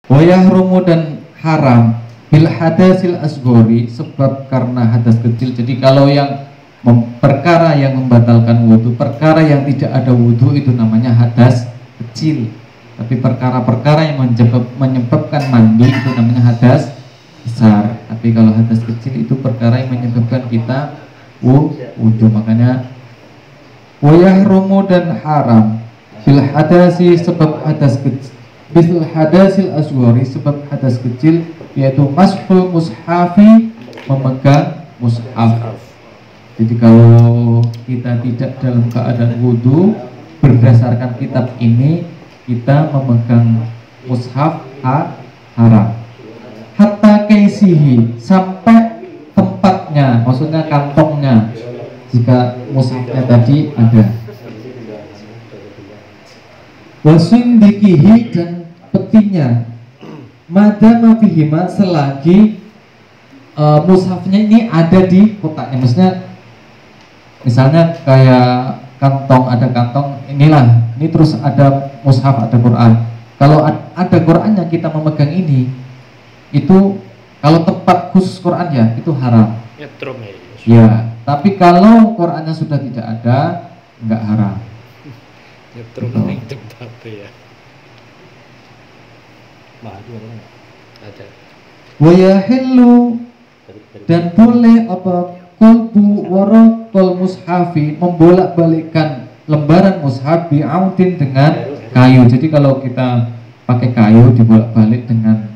Wa yahrumu dan haram bil hadasil asghori, sebab karena hadas kecil. Jadi kalau yang perkara yang membatalkan wudhu, perkara yang tidak ada wudhu itu namanya hadas kecil. Tapi perkara-perkara yang menyebabkan mandi itu namanya hadas besar. Tapi kalau hadas kecil itu perkara yang menyebabkan kita wudhu. Makanya wa yahrumu dan haram bil hadasi, sebab hadas kecil, bil hadasil asghori, sebab hadas kecil, yaitu mashul mushafi, memegang mushaf. Jadi kalau kita tidak dalam keadaan wudhu, berdasarkan kitab ini kita memegang mushaf haram. Hatta kaisihi, sampai tempatnya, maksudnya kantongnya, jika mushafnya tadi ada. Wasundikihi, dan petinya, madama fihima, selagi mushafnya ini ada di kotaknya. Maksudnya misalnya kayak kantong, ada kantong inilah, ini terus ada mushaf, ada Quran. Kalau ada Qurannya kita memegang ini, itu kalau tempat khusus Quran ya itu haram. Ya, tapi kalau Qurannya sudah tidak ada, enggak haram. Gitu. Wa yahillu, dan boleh apa qalbu waraqal mushafi, membolak-balikkan lembaran mushaf bi'audin, dengan kayu. Jadi kalau kita pakai kayu dibolak-balik dengan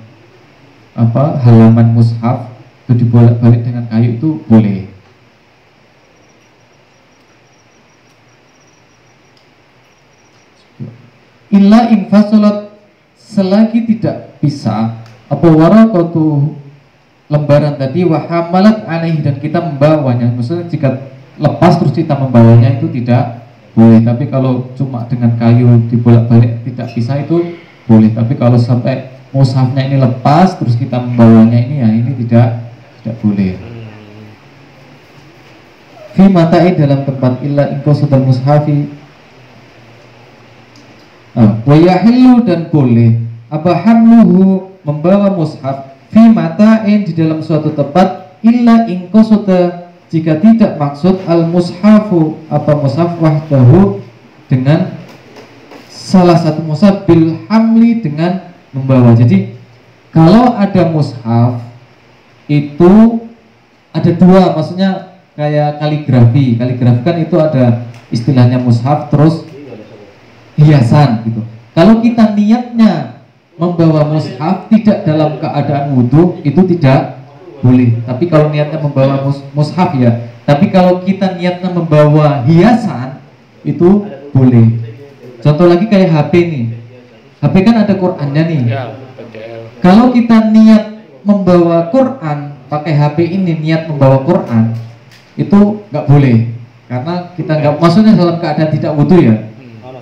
apa, halaman mushaf itu dibolak-balik dengan kayu, itu boleh. Illa infasolat, selagi tidak bisa apa waraqatu, lembaran tadi, wahamalat alaihi, dan kita membawanya. Maksudnya jika lepas terus kita membawanya itu tidak boleh. Tapi kalau cuma dengan kayu dibolak-balik tidak bisa, itu boleh. Tapi kalau sampai mushafnya ini lepas terus kita membawanya ini, ya ini tidak boleh. Fi matai, dalam tempat, illa inqasudal mushafi. Wa yahillu, dan boleh apa hamluhu, membawa mushaf, fi mata'in, di dalam suatu tempat, illa inqasuda, jika tidak maksud al mushafu, apa mushaf, wahdahu, dengan salah satu mushaf, bil hamli, dengan membawa. Jadi kalau ada mushaf itu ada dua, maksudnya kayak kaligrafi kan itu ada istilahnya mushaf terus hiasan gitu. Kalau kita niatnya membawa mushaf tidak dalam keadaan wudhu, itu tidak boleh. Tapi kalau niatnya membawa mushaf ya. Tapi kalau kita niatnya membawa hiasan, itu boleh. Contoh lagi kayak HP nih. HP kan ada Qurannya nih. Kalau kita niat membawa Quran pakai HP ini, niat membawa Quran, itu nggak boleh. Karena kita nggak, maksudnya dalam keadaan tidak wudhu ya.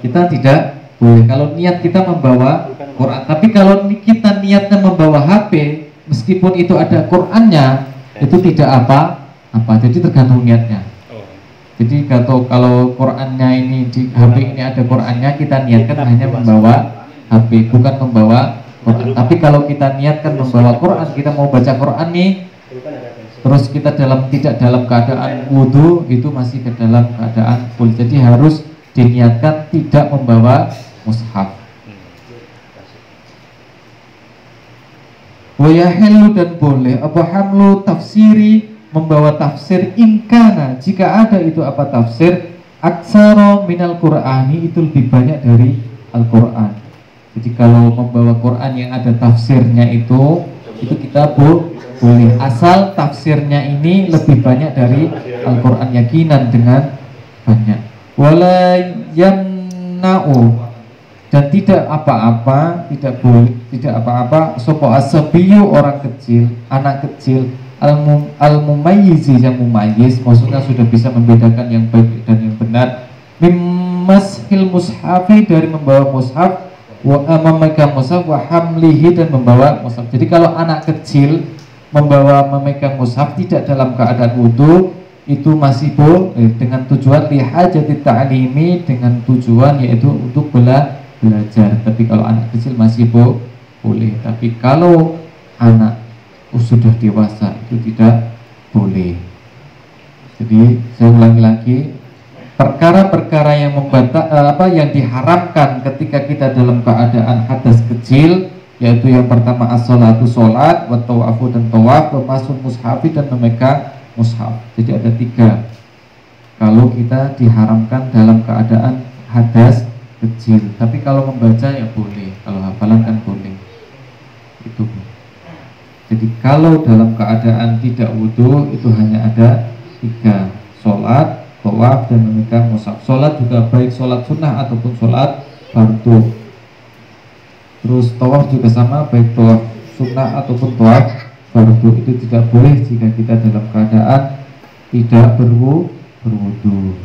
Kita tidak boleh kalau niat kita membawa Quran. Tapi kalau kita niatnya membawa HP, meskipun itu ada Qurannya, itu tidak apa-apa. Jadi tergantung niatnya. Jadi kalau Qurannya ini di HP ini ada Qurannya, kita niatkan hanya membawa HP, bukan membawa Quran. Tapi kalau kita niatkan membawa Quran, kita mau baca Quran nih, terus kita tidak dalam keadaan wudhu, itu masih ke dalam keadaan full. Jadi harus diniatkan tidak membawa mushaf. Wa yahillu, dan boleh apa hamlu tafsiri, membawa tafsir, ingkana, jika ada itu apa tafsir, aksara minal qur'ani, itu lebih banyak dari Al-Quran. Jadi kalau membawa Quran yang ada tafsirnya itu kita boleh, asal tafsirnya ini lebih banyak dari Al-Quran, yakinan dengan banyak. Wala yamna'u, dan tidak apa-apa, tidak boleh, tidak apa-apa, sopo asabiyu, orang kecil, anak kecil, al-mumayyizi, yang mumayyiz, maksudnya sudah bisa membedakan yang baik dan yang benar, mimashil mushafi, dari membawa mushaf, wa memegang mushaf, wa hamlihi, dan membawa mushaf. Jadi kalau anak kecil memegang mushaf tidak dalam keadaan wudhu, itu masih boleh, dengan tujuan lihajati ta'limi, dengan tujuan yaitu untuk belajar. Tapi kalau anak kecil masih boleh. Tapi kalau anak sudah dewasa itu tidak boleh. Jadi saya ulangi lagi, perkara-perkara yang yang diharamkan ketika kita dalam keadaan hadas kecil, yaitu yang pertama as-sholatu sholat, wa tawafu dan tawaf, wa masul mushafi dan memegang mushaf. Jadi ada 3. Kalau kita diharamkan dalam keadaan hadas kecil, tapi kalau membaca ya boleh, kalau hafalan kan boleh. Itu. Jadi kalau dalam keadaan tidak wudhu itu hanya ada 3, sholat, tawaf dan memegang mushaf. Sholat juga baik sholat sunnah ataupun sholat fardu. Terus tawaf juga sama, baik tawaf sunnah ataupun tawaf fardu. Itu tidak boleh jika kita dalam keadaan tidak berwudu.